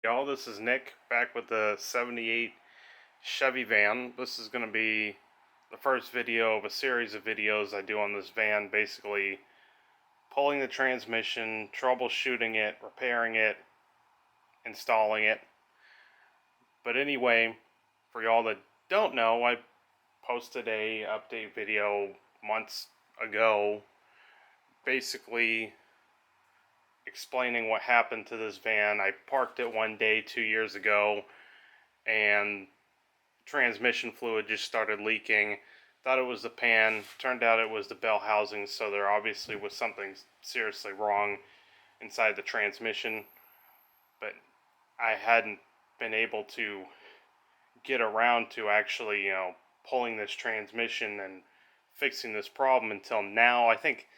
Y'all, this is Nick back with the 78 Chevy van. This is going to be the first video of a series of videos I do on this van, basically pulling the transmission, troubleshooting it, repairing it, installing it. But anyway, for y'all that don't know, I posted a update video months ago basically explaining what happened to this van. I parked it one day 2 years ago and transmission fluid just started leaking. Thought it was the pan, turned out it was the bell housing, so there obviously was something seriously wrong inside the transmission. But I hadn't been able to get around to actually, pulling this transmission and fixing this problem until now. I think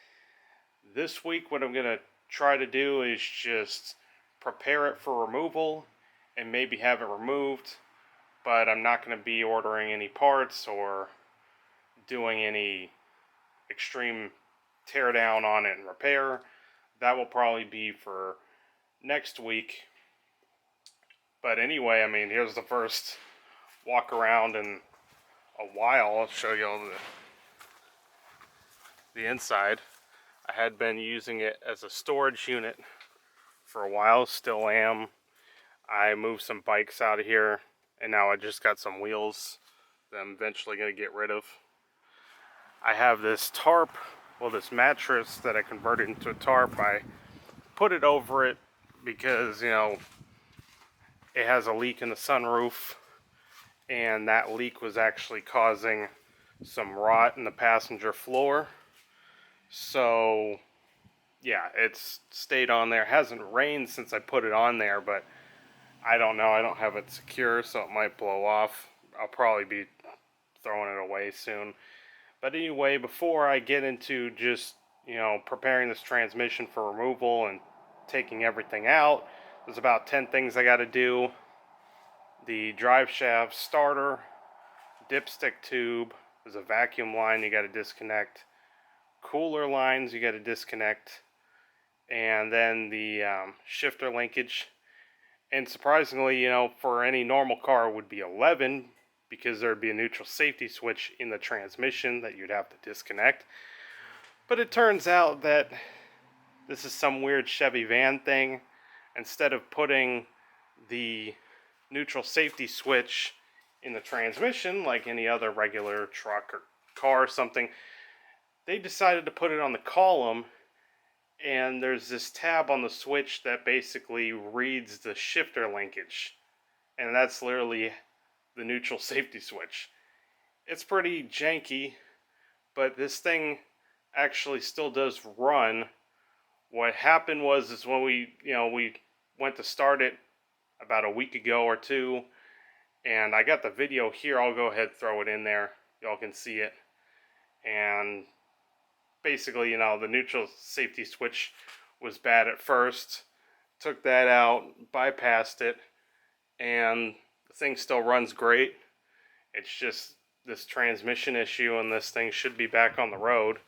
this week what I'm going to try to do is just prepare it for removal and maybe have it removed, but I'm not going to be ordering any parts or doing any extreme tear down on it and repair. That will probably be for next week. But anyway, I mean, here's the first walk around in a while. I'll show you all the inside. I had been using it as a storage unit for a while, still am. I moved some bikes out of here, and now I just got some wheels that I'm eventually going to get rid of. I have this tarp, this mattress that I converted into a tarp. I put it over it because, it has a leak in the sunroof, and that leak was actually causing some rot in the passenger floor. So yeah, it's stayed on there. It hasn't rained since I put it on there, but I don't know. I don't have it secure, so it might blow off. I'll probably be throwing it away soon. But anyway, before I get into just, preparing this transmission for removal and taking everything out, there's about 10 things I got to do. The drive shaft starter, dipstick tube, there's a vacuum line you got to disconnect, cooler lines you got to disconnect, and then the shifter linkage. And surprisingly, for any normal car it would be 11, because there would be a neutral safety switch in the transmission that you'd have to disconnect. But it turns out that this is some weird Chevy van thing. Instead of putting the neutral safety switch in the transmission like any other regular truck or car or something, they decided to put it on the column, and there's this tab on the switch that basically reads the shifter linkage, and that's literally the neutral safety switch. It's pretty janky, but this thing actually still does run. What happened was when we went to start it about a week ago or two, and I got the video here. I'll go ahead and throw it in there. Y'all can see it. And basically, the neutral safety switch was bad at first. Took that out, bypassed it, and the thing still runs great. It's just this transmission issue, and this thing should be back on the road.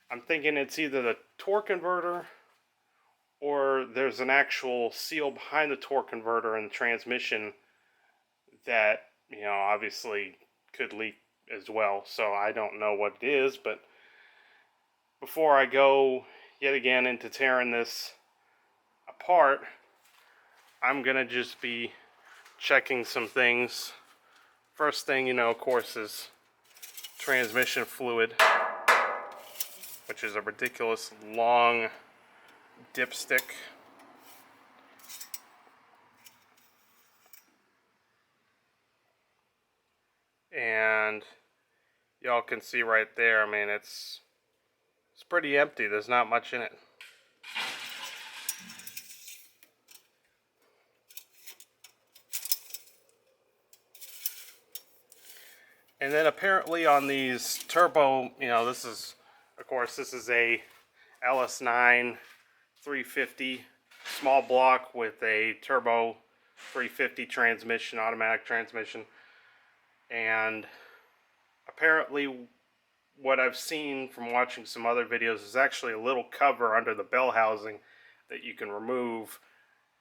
I'm thinking it's either the torque converter, or there's an actual seal behind the torque converter in the transmission that, obviously could leak as well. So I don't know what it is, but before I go yet again into tearing this apart, I'm gonna just be checking some things. First thing, of course, is transmission fluid, which is a ridiculous long dipstick. And y'all can see right there, I mean, it's pretty empty. There's not much in it. And then apparently on these turbo, this is a LS9 350 small block with a turbo 350 transmission, automatic transmission. And apparently what I've seen from watching some other videos is actually a little cover under the bell housing that you can remove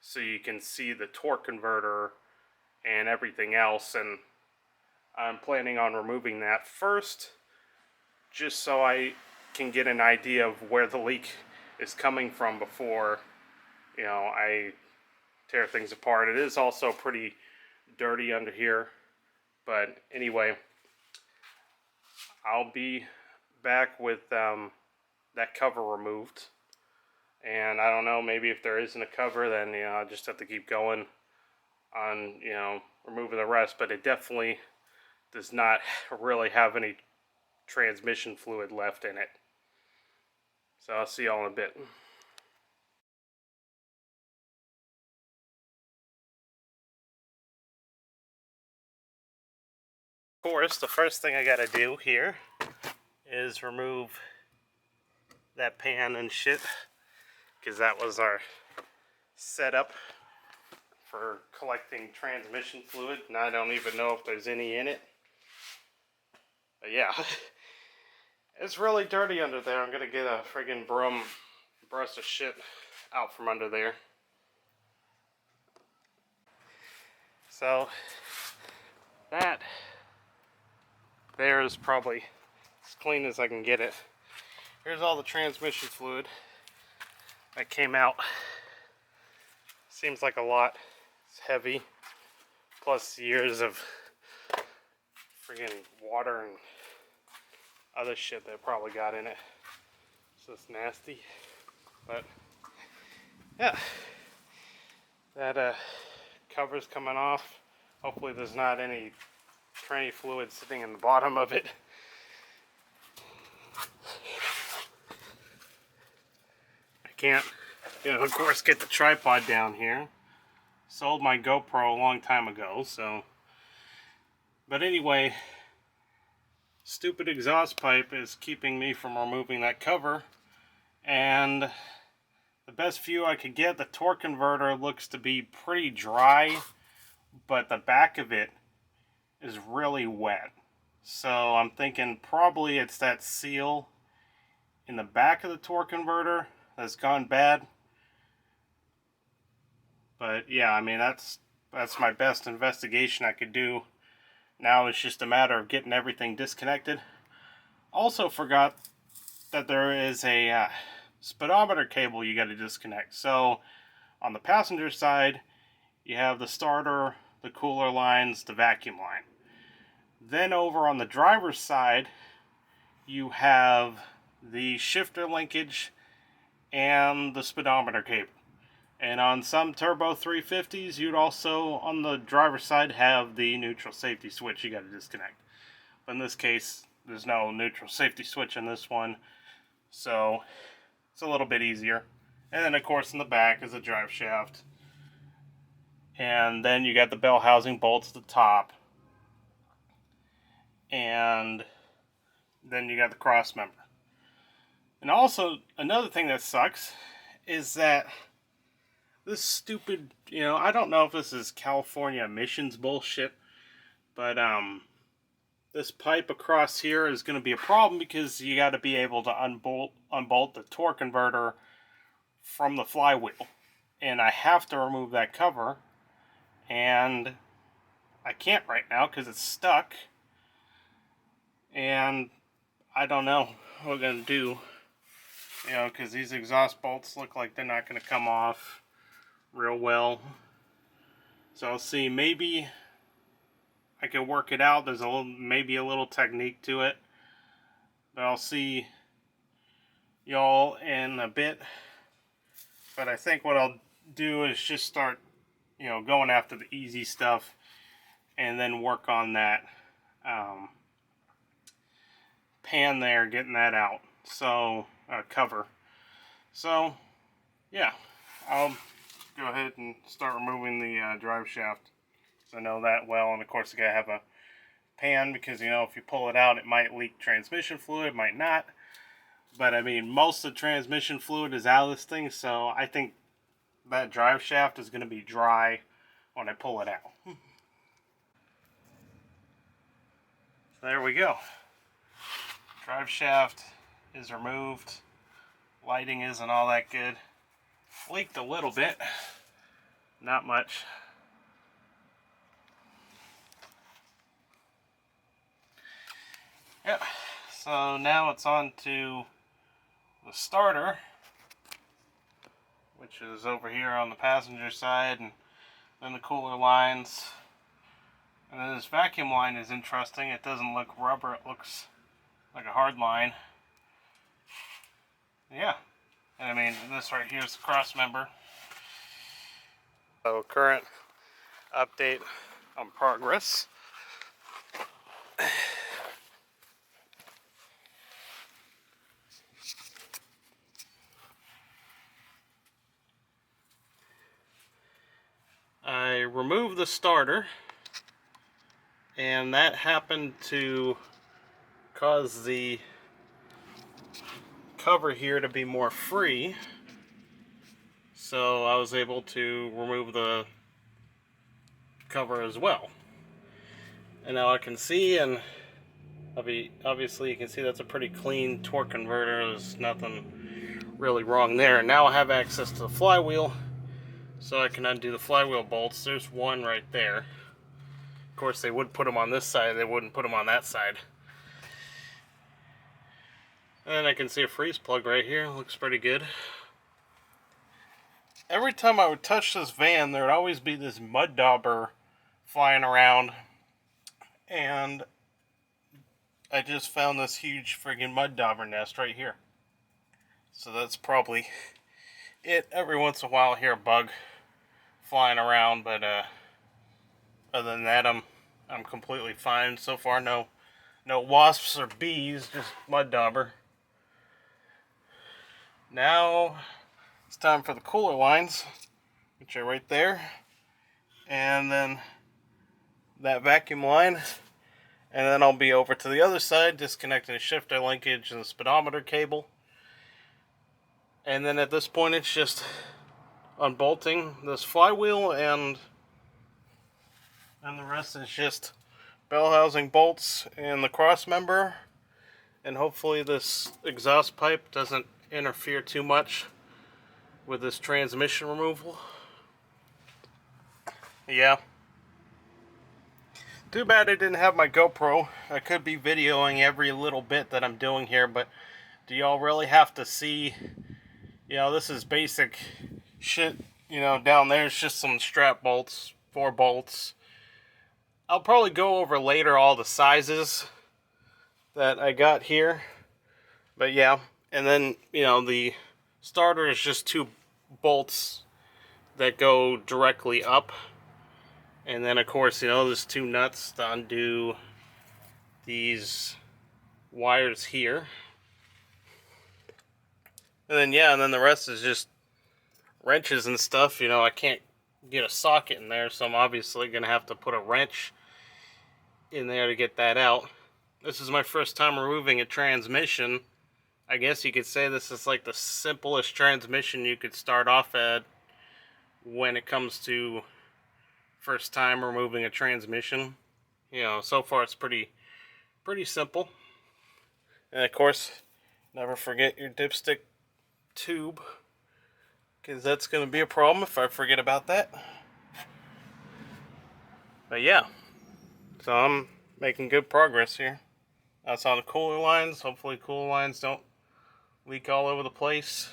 so you can see the torque converter and everything else, and I'm planning on removing that first, just so I can get an idea of where the leak is coming from before, you know, I tear things apart. It is also pretty dirty under here, but anyway, I'll be back with that cover removed. And I don't know, maybe if there isn't a cover, then, you know, I'll just have to keep going on, you know, removing the rest. But it definitely does not really have any transmission fluid left in it. So I'll see y'all in a bit. Of course, the first thing I gotta do here is remove that pan and shit, because that was our setup for collecting transmission fluid, and I don't even know if there's any in it. But yeah, it's really dirty under there. I'm gonna get a friggin' broom, brush the shit out from under there. So that there is probably as clean as I can get it. Here's all the transmission fluid that came out. Seems like a lot. It's heavy, plus years of friggin' water and other shit that probably got in it. So it's nasty. But yeah, that cover's coming off. Hopefully there's not any tranny fluid sitting in the bottom of it. I can't, you know, of course, get the tripod down here. Sold my GoPro a long time ago, so. But anyway, stupid exhaust pipe is keeping me from removing that cover. And the best view I could get, the torque converter looks to be pretty dry, but the back of it is really wet. So I'm thinking probably it's that seal in the back of the torque converter that's gone bad. But yeah, I mean, that's my best investigation I could do. Now it's just a matter of getting everything disconnected. Also forgot that there is a speedometer cable you got to disconnect. So on the passenger side, you have the starter, the cooler lines, the vacuum line. Then over on the driver's side, you have the shifter linkage and the speedometer cable. And on some Turbo 350s, you'd also, on the driver's side, have the neutral safety switch you got to disconnect. But in this case, there's no neutral safety switch in this one, so it's a little bit easier. And then, of course, in the back is a drive shaft. And then you got the bell housing bolts at the top. And then you got the cross member. And also, another thing that sucks is that this stupid, you know, I don't know if this is California emissions bullshit, but this pipe across here is going to be a problem because you got to be able to unbolt the torque converter from the flywheel. And I have to remove that cover, and I can't right now because it's stuck. And I don't know what we're going to do, you know, because these exhaust bolts look like they're not going to come off real well. So I'll see, maybe I can work it out. There's maybe a little technique to it, but I'll see y'all in a bit. But I think what I'll do is just start, you know, going after the easy stuff and then work on that pan there, getting that out. So cover. So yeah, I'll go ahead and start removing the drive shaft. So I know that well, and of course you gotta have a pan because, you know, if you pull it out, it might leak transmission fluid, it might not. But I mean, most of the transmission fluid is out of this thing, so I think that drive shaft is going to be dry when I pull it out. So there we go. Drive shaft is removed. Lighting isn't all that good. Leaked a little bit, Not much. Yeah, so now it's on to the starter, which is over here on the passenger side, and then the cooler lines. And then this vacuum line is interesting. It doesn't look rubber, it looks like a hard line. Yeah, and I mean, this right here is the cross member. So current update on progress. I removed the starter, and that happened to cause the cover here to be more free, so I was able to remove the cover as well. And now I can see, and obviously you can see that's a pretty clean torque converter. There's nothing really wrong there. And now I have access to the flywheel, so I can undo the flywheel bolts. There's one right there. Of course, they would put them on this side, they wouldn't put them on that side. And I can see a freeze plug right here. Looks pretty good. Every time I would touch this van, there would always be this mud dauber flying around. And I just found this huge friggin' mud dauber nest right here. So that's probably it. Every once in a while I hear a bug flying around, but other than that, I'm completely fine so far. No wasps or bees, just mud dauber. Now it's time for the cooler lines, which are right there, and then that vacuum line, and then I'll be over to the other side disconnecting the shifter linkage and the speedometer cable. And then at this point it's just unbolting this flywheel, and the rest is just bell housing bolts and the cross member, and hopefully this exhaust pipe doesn't interfere too much with this transmission removal. Yeah. Too bad I didn't have my GoPro. I could be videoing every little bit that I'm doing here, but do y'all really have to see? You know, this is basic shit. You know, down there's just some strap bolts, 4 bolts. I'll probably go over later all the sizes that I got here. But yeah, and then, you know, the starter is just 2 bolts that go directly up. And then, of course, you know, there's 2 nuts to undo these wires here. And then, yeah, and then the rest is just wrenches and stuff. You know, I can't get a socket in there, so I'm obviously going to have to put a wrench in there to get that out. This is my first time removing a transmission. I guess you could say this is like the simplest transmission you could start off at when it comes to first time removing a transmission. You know, so far it's pretty simple. And of course, never forget your dipstick tube, because that's going to be a problem if I forget about that. But yeah, so I'm making good progress here. That's on the cooler lines. Hopefully cooler lines don't leak all over the place.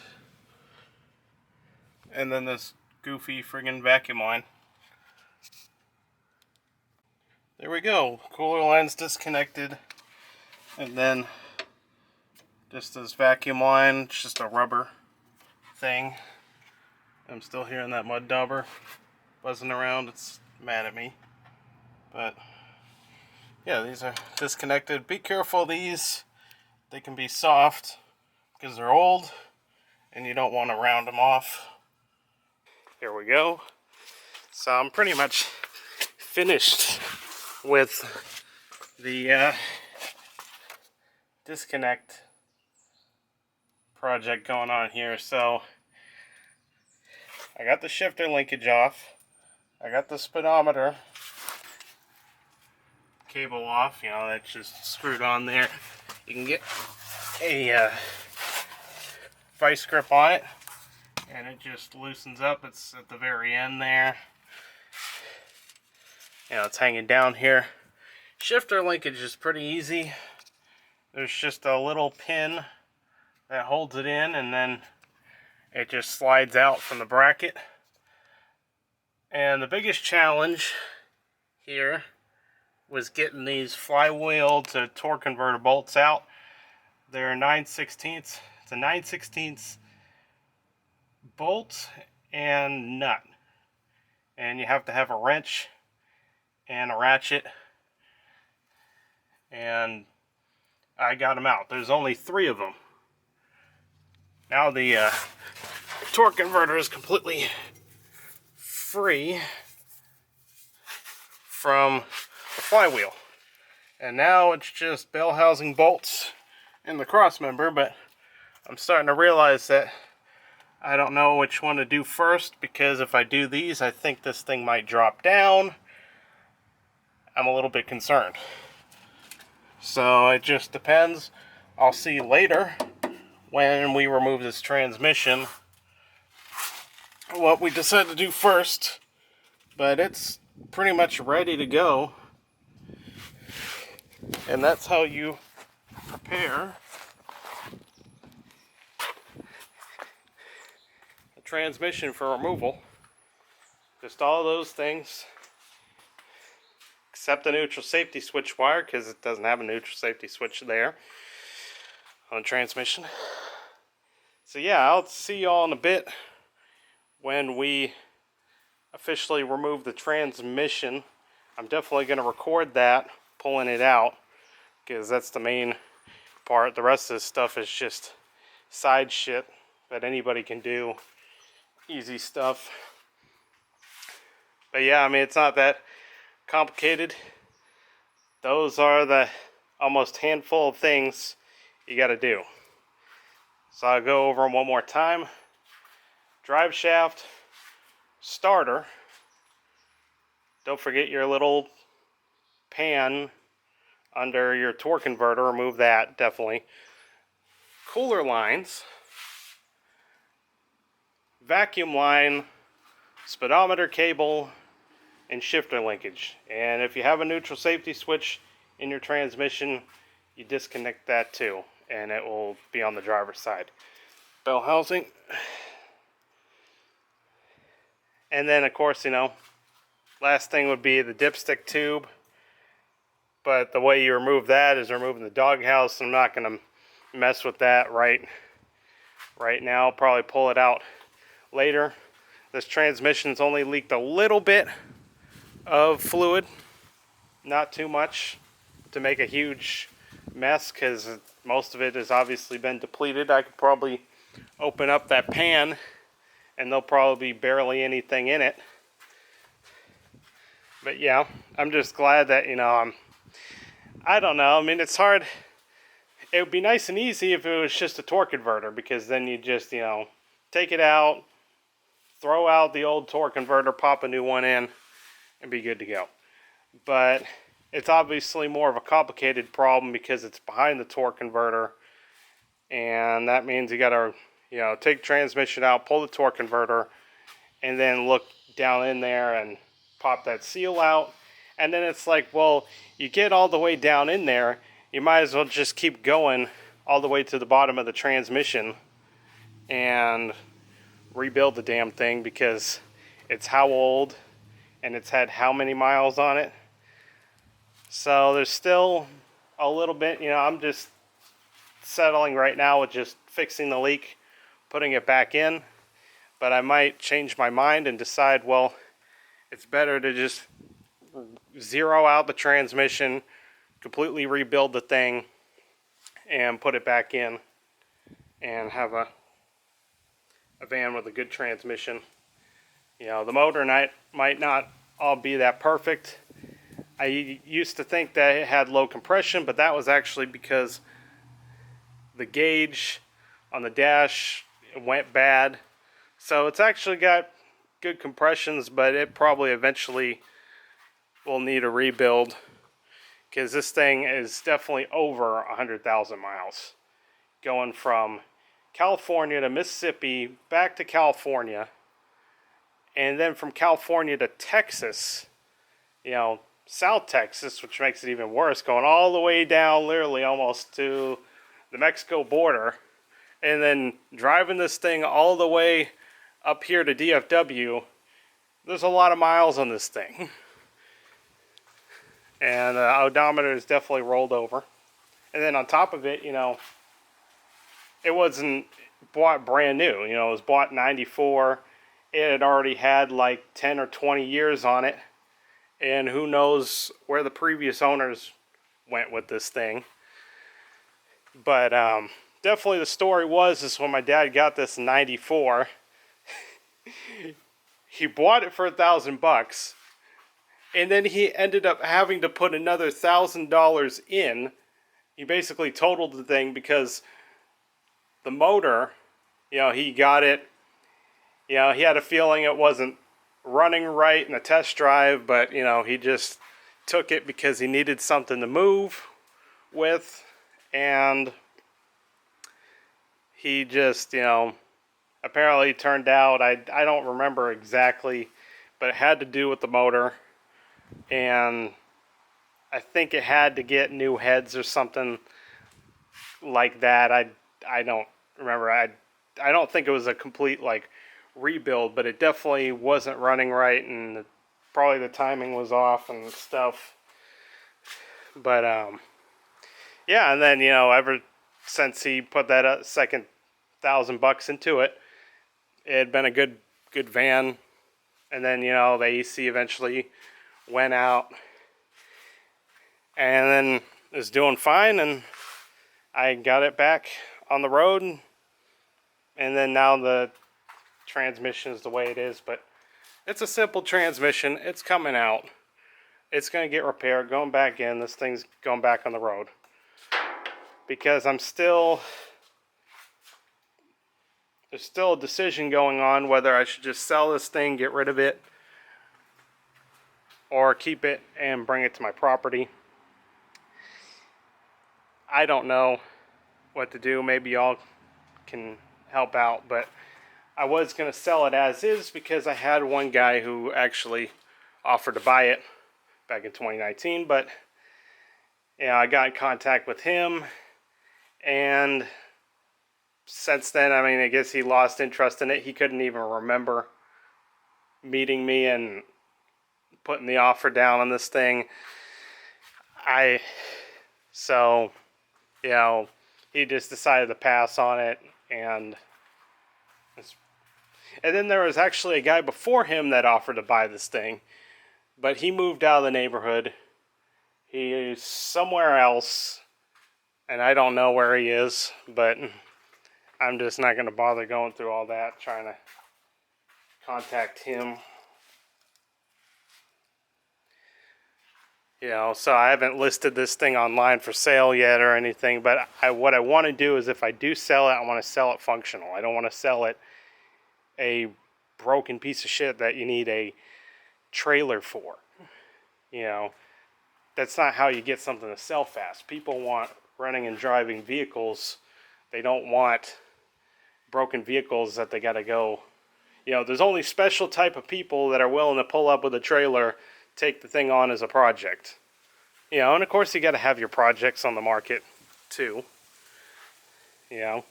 And then this goofy friggin' vacuum line. There we go. Cooler line's disconnected. And then just this vacuum line, it's just a rubber thing. I'm still hearing that mud dauber buzzing around. It's mad at me. But yeah, these are disconnected. Be careful of these. They can be soft because they're old and you don't want to round them off. Here we go. So I'm pretty much finished with the disconnect project going on here. So I got the shifter linkage off. I got the speedometer cable off. You know, that's just screwed on there. You can get a vice grip on it. and it just loosens up. It's at the very end there. You know, it's hanging down here. Shifter linkage is pretty easy. There's just a little pin that holds it in, and then it just slides out from the bracket. And the biggest challenge here was getting these flywheel to torque converter bolts out. They're 9/16. It's a 9/16 bolt and nut. And you have to have a wrench and a ratchet. And I got them out. There's only 3 of them. Now the torque converter is completely free from the flywheel. And now it's just bell housing bolts in the cross member, but I'm starting to realize that I don't know which one to do first, because if I do these, I think this thing might drop down. I'm a little bit concerned. So it just depends. I'll see later when we remove this transmission what we decide to do first, but it's pretty much ready to go. And that's how you prepare a transmission for removal. Just all those things, except the neutral safety switch wire, because it doesn't have a neutral safety switch there on transmission. So yeah, I'll see y'all in a bit when we officially remove the transmission. I'm definitely going to record that, pulling it out, because that's the main part. The rest of this stuff is just side shit that anybody can do. Easy stuff. But yeah, I mean, it's not that complicated. Those are the almost handful of things you got to do. So I'll go over them one more time. Drive shaft, starter. Don't forget your little pan under your torque converter. Remove that, definitely. Cooler lines, vacuum line, speedometer cable, and shifter linkage. And if you have a neutral safety switch in your transmission, you disconnect that too, and it will be on the driver's side. Bell housing. And then, of course, you know, last thing would be the dipstick tube. But the way you remove that is removing the doghouse. I'm not going to mess with that right now. I'll probably pull it out later. This transmission's only leaked a little bit of fluid. Not too much to make a huge mess, because most of it has obviously been depleted. I could probably open up that pan and there'll probably be barely anything in it. But yeah, I'm just glad that, you know, I don't know. I mean, it's hard. It would be nice and easy if it was just a torque converter, because then you just, you know, take it out, throw out the old torque converter, pop a new one in, and be good to go. But it's obviously more of a complicated problem because it's behind the torque converter, and that means you got to, you know, take transmission out, pull the torque converter, and then look down in there and pop that seal out. And then it's like, well, you get all the way down in there, you might as well just keep going all the way to the bottom of the transmission and rebuild the damn thing, because it's how old and it's had how many miles on it. So there's still a little bit, you know, I'm just settling right now with just fixing the leak, putting it back in. But I might change my mind and decide, well, it's better to just zero out the transmission, completely rebuild the thing, and put it back in, and have a van with a good transmission. You know, the motor might not all be that perfect. I used to think that it had low compression, but that was actually because the gauge on the dash went bad. So it's actually got good compressions, but it probably eventually will need a rebuild, because this thing is definitely over 100,000 miles, going from California to Mississippi, back to California, and then from California to Texas, you know, South Texas, which makes it even worse, going all the way down literally almost to the Mexico border, and then driving this thing all the way up here to DFW. There's a lot of miles on this thing. And the odometer is definitely rolled over. And then on top of it, you know, it wasn't bought brand new. You know, it was bought in 94. It had already had like 10 or 20 years on it. And who knows where the previous owners went with this thing. But definitely the story is when my dad got this in 94, he bought it for $1,000, and then he ended up having to put another $1,000 in. He basically totaled the thing because the motor, you know, he got it, you know, he had a feeling it wasn't running right in a test drive, but, you know, he just took it because he needed something to move with, and he just, you know, apparently turned out, I don't remember exactly, but it had to do with the motor, and I think it had to get new heads or something like that. I don't remember. I don't think it was a complete like rebuild, but it definitely wasn't running right, and probably the timing was off and stuff. But yeah, and then, you know, ever since he put that second $1,000 into it, it had been a good van. And then, you know, the AC eventually went out, and then it was doing fine, and I got it back on the road, and then now the transmission is the way it is. But it's a simple transmission. It's coming out. It's going to get repaired, going back in. This thing's going back on the road, because there's still a decision going on whether I should just sell this thing, get rid of it, or keep it and bring it to my property. I don't know what to do. Maybe y'all can help out, but I was going to sell it as is because I had one guy who actually offered to buy it back in 2019, but yeah, I got in contact with him, and since then, I mean, I guess he lost interest in it. He couldn't even remember meeting me and putting the offer down on this thing. So, you know, he just decided to pass on it, and then there was actually a guy before him that offered to buy this thing, but he moved out of the neighborhood. He is somewhere else, and I don't know where he is, but I'm just not going to bother going through all that, trying to contact him. You know, so I haven't listed this thing online for sale yet or anything, but what I want to do is, if I do sell it, I want to sell it functional. I don't want to sell it a broken piece of shit that you need a trailer for. You know, that's not how you get something to sell fast. People want running and driving vehicles. They don't want broken vehicles that they got to go. You know, there's only special type of people that are willing to pull up with a trailer, take the thing on as a project. You know, and of course you got to have your projects on the market too. You know,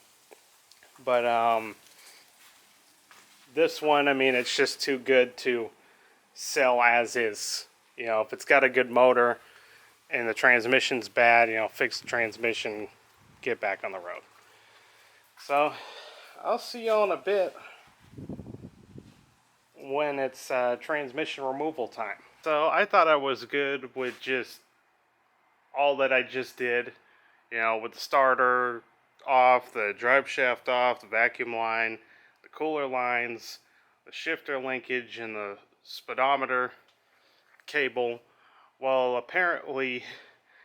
but this one, I mean, it's just too good to sell as is. You know, if it's got a good motor and the transmission's bad, you know, fix the transmission, get back on the road. So I'll see y'all in a bit when it's transmission removal time. So I thought I was good with just all that I just did, you know, with the starter off, the drive shaft off, the vacuum line, the cooler lines, the shifter linkage, and the speedometer cable. Well, apparently,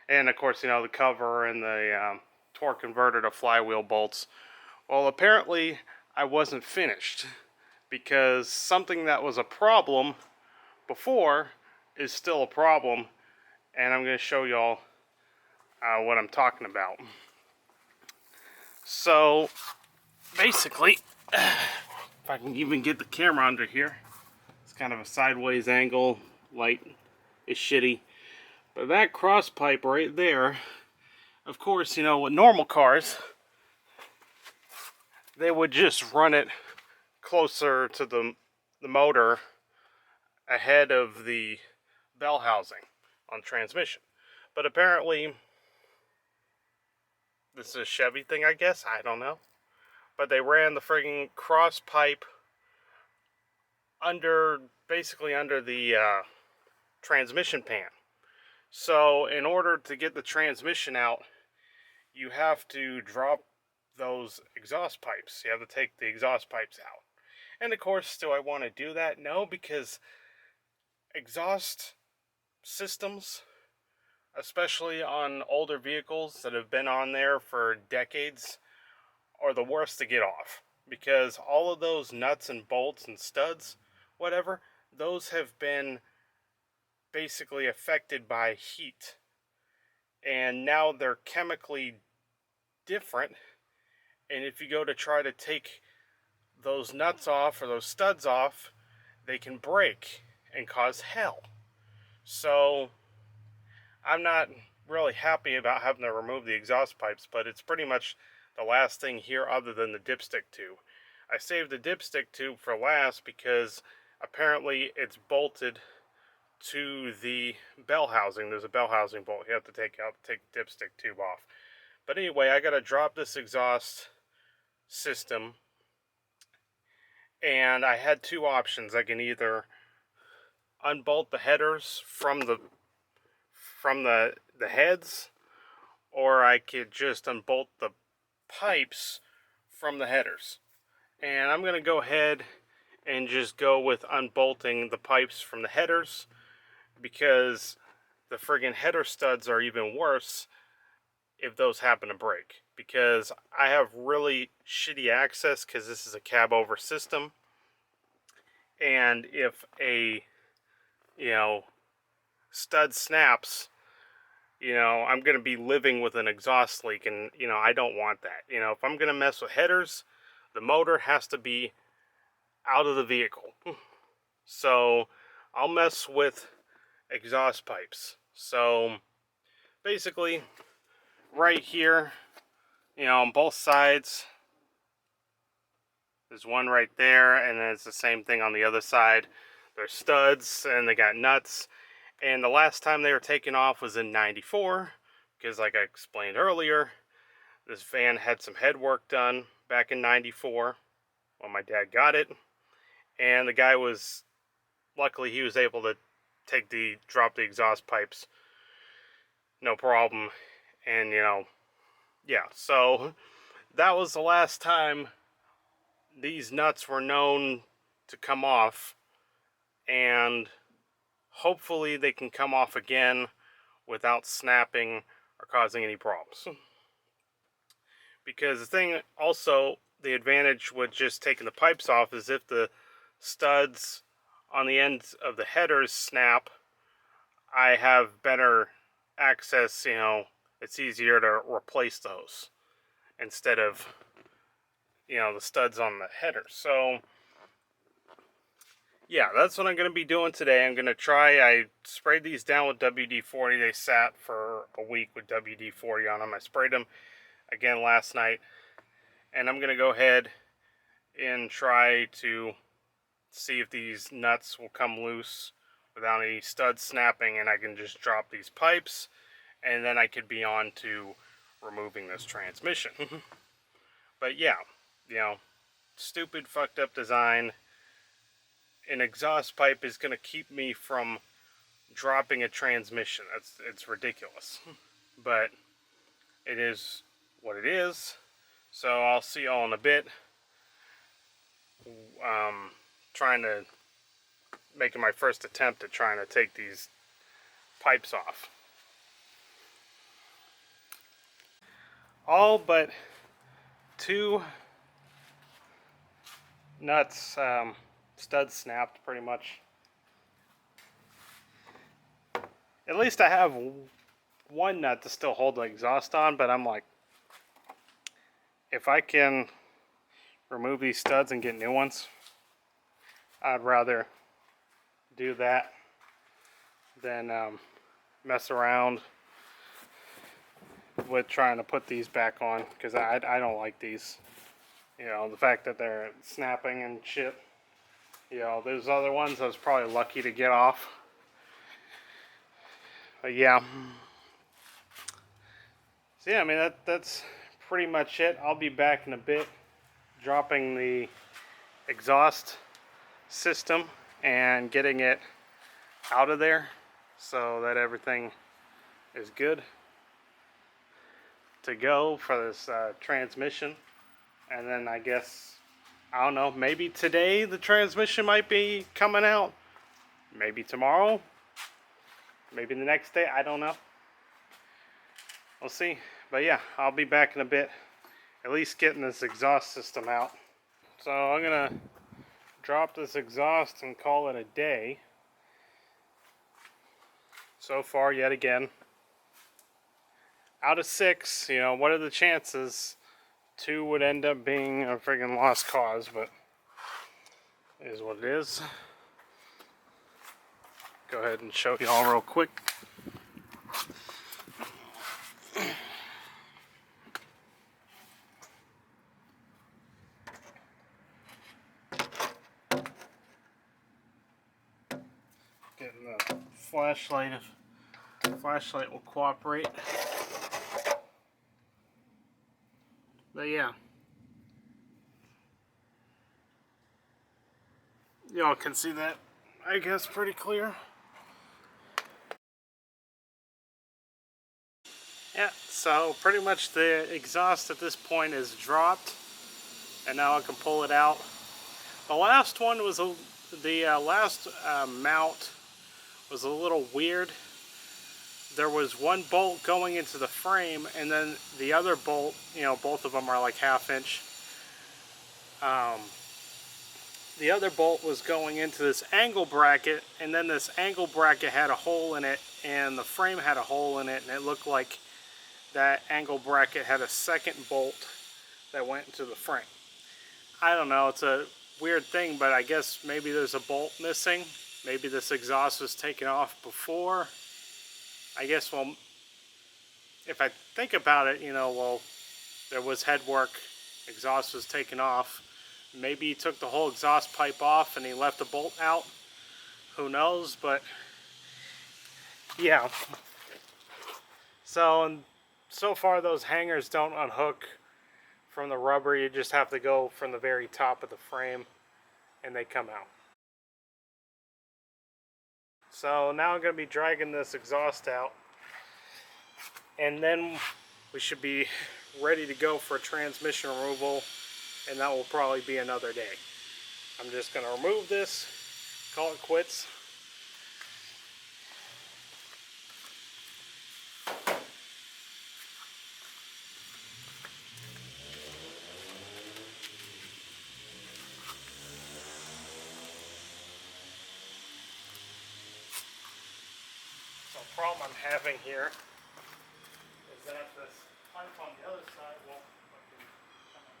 and of course, you know, the cover and the torque converter to flywheel bolts. Well, apparently I wasn't finished, because something that was a problem before is still a problem, and I'm going to show y'all what I'm talking about. So basically, if I can even get the camera under here, it's kind of a sideways angle, light is shitty. But that cross pipe right there, of course, you know, with normal cars, they would just run it closer to the motor ahead of the bell housing on transmission. But apparently, this is a Chevy thing, I guess, I don't know. But they ran the friggin' cross pipe under, basically under the transmission pan. So in order to get the transmission out, you have to drop those exhaust pipes. You have to take the exhaust pipes out. And of course, do I want to do that? No, because exhaust systems, especially on older vehicles that have been on there for decades, are the worst to get off. Because all of those nuts and bolts and studs, whatever, those have been basically affected by heat. And now they're chemically different. And if you go to try to take those nuts off or those studs off, they can break and cause hell. So I'm not really happy about having to remove the exhaust pipes, but it's pretty much the last thing here other than the dipstick tube. I saved the dipstick tube for last because apparently it's bolted to the bell housing. There's a bell housing bolt you have to take out to take the dipstick tube off. But anyway, I gotta drop this exhaust system, and I had two options. I can either unbolt the headers from the heads, or I could just unbolt the pipes from the headers. And I'm gonna go ahead and just go with unbolting the pipes from the headers, because the friggin' header studs are even worse if those happen to break, because I have really shitty access because this is a cab over system, and if a stud snaps, I'm going to be living with an exhaust leak, and I don't want that. If I'm going to mess with headers, the motor has to be out of the vehicle. So I'll mess with exhaust pipes. So basically, right here, on both sides, there's one right there, and then it's the same thing on the other side. There's studs, and they got nuts. And the last time they were taken off was in '94, because like I explained earlier, this van had some head work done back in '94 when my dad got it. And the guy was, luckily he was able to drop the exhaust pipes, no problem. And yeah, so that was the last time these nuts were known to come off, and hopefully they can come off again without snapping or causing any problems. Because the thing also, the advantage with just taking the pipes off is if the studs on the ends of the headers snap, I have better access, it's easier to replace those instead of the studs on the headers. So yeah, that's what I'm going to be doing today. I'm going to try, I sprayed these down with WD-40. They sat for a week with WD-40 on them. I sprayed them again last night, and I'm going to go ahead and try to see if these nuts will come loose without any studs snapping, and I can just drop these pipes, and then I could be on to removing this transmission. But yeah, stupid fucked up design. An exhaust pipe is going to keep me from dropping a transmission. It's ridiculous. But it is what it is. So I'll see y'all in a bit. Making my first attempt at trying to take these pipes off. All but two nuts, studs snapped pretty much. At least I have one nut to still hold the exhaust on, but I'm like, if I can remove these studs and get new ones. I'd rather do that than mess around with trying to put these back on, because I don't like these. You know, the fact that they're snapping and shit. You know, those other ones I was probably lucky to get off. But yeah. So yeah, I mean, that's pretty much it. I'll be back in a bit, dropping the exhaust system and getting it out of there so that everything is good to go for this transmission. And then I guess, I don't know, maybe today the transmission might be coming out, maybe tomorrow, maybe the next day, I don't know. We'll see. But yeah, I'll be back in a bit, at least getting this exhaust system out. So I'm gonna drop this exhaust and call it a day. So far, yet again, out of 6, you know, what are the chances 2 would end up being a friggin' lost cause? But it is what it is. Go ahead and show y'all real quick. Getting the flashlight, if the flashlight will cooperate. But yeah, y'all can see that, I guess, pretty clear. Yeah, so pretty much the exhaust at this point is dropped, and now I can pull it out. The last one was the last mount was a little weird. There was one bolt going into the frame, and then the other bolt, you know, both of them are like 1/2 inch. The other bolt was going into this angle bracket, and then this angle bracket had a hole in it, and the frame had a hole in it, and it looked like that angle bracket had a second bolt that went into the frame. I don't know, it's a weird thing, but I guess maybe there's a bolt missing. Maybe this exhaust was taken off before. I guess, well, if I think about it, you know, well, there was head work, exhaust was taken off. Maybe he took the whole exhaust pipe off and he left the bolt out. Who knows, but yeah. So far those hangers don't unhook from the rubber. You just have to go from the very top of the frame and they come out. So now I'm going to be dragging this exhaust out, and then we should be ready to go for transmission removal, and that will probably be another day. I'm just going to remove this, call it quits. So the problem I'm having here is that this pipe on the other side won't fucking come out.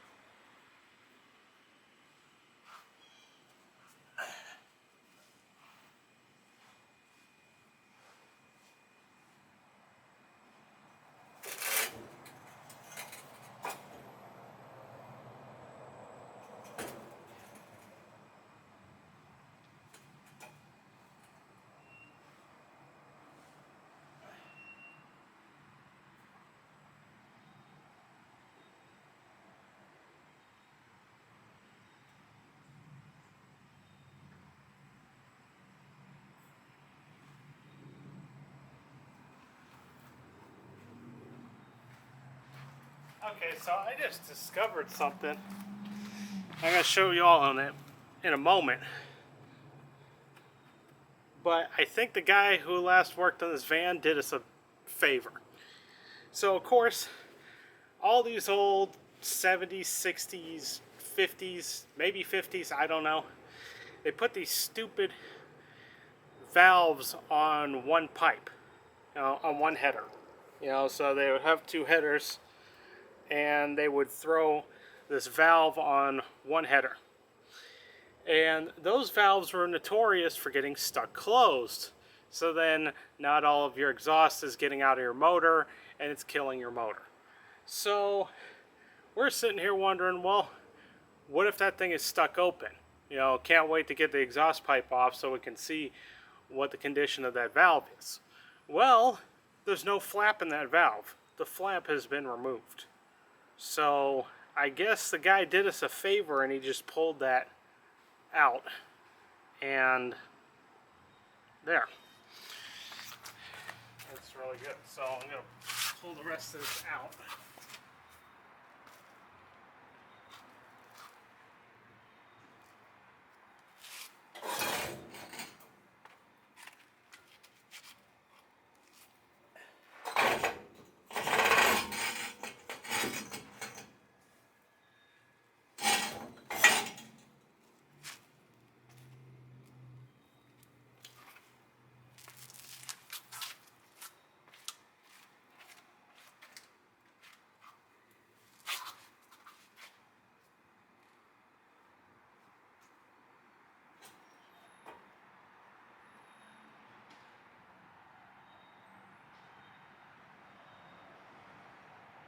Okay, so I just discovered something. I'm going to show you all on it in a moment. But I think the guy who last worked on this van did us a favor. So, of course, all these old 70s, 60s, 50s, maybe 50s, I don't know. They put these stupid valves on one pipe, you know, on one header. You know, so they would have 2 headers, and they would throw this valve on one header. And those valves were notorious for getting stuck closed. So then not all of your exhaust is getting out of your motor and it's killing your motor. So we're sitting here wondering, well, what if that thing is stuck open? You know, can't wait to get the exhaust pipe off so we can see what the condition of that valve is. Well, there's no flap in that valve. The flap has been removed. So I guess the guy did us a favor and he just pulled that out, and there. That's really good. So I'm going to pull the rest of this out.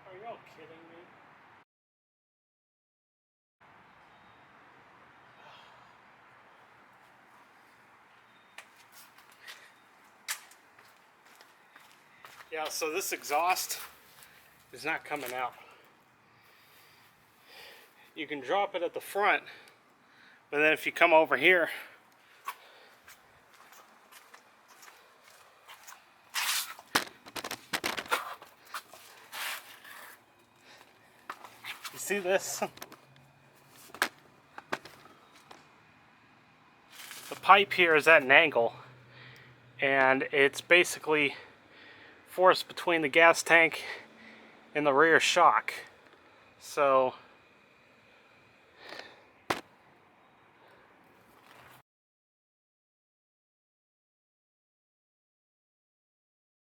Are you all kidding me? Yeah, so this exhaust is not coming out. You can drop it at the front, but then if you come over here, you see this? The pipe here is at an angle, and it's basically forced between the gas tank and the rear shock. So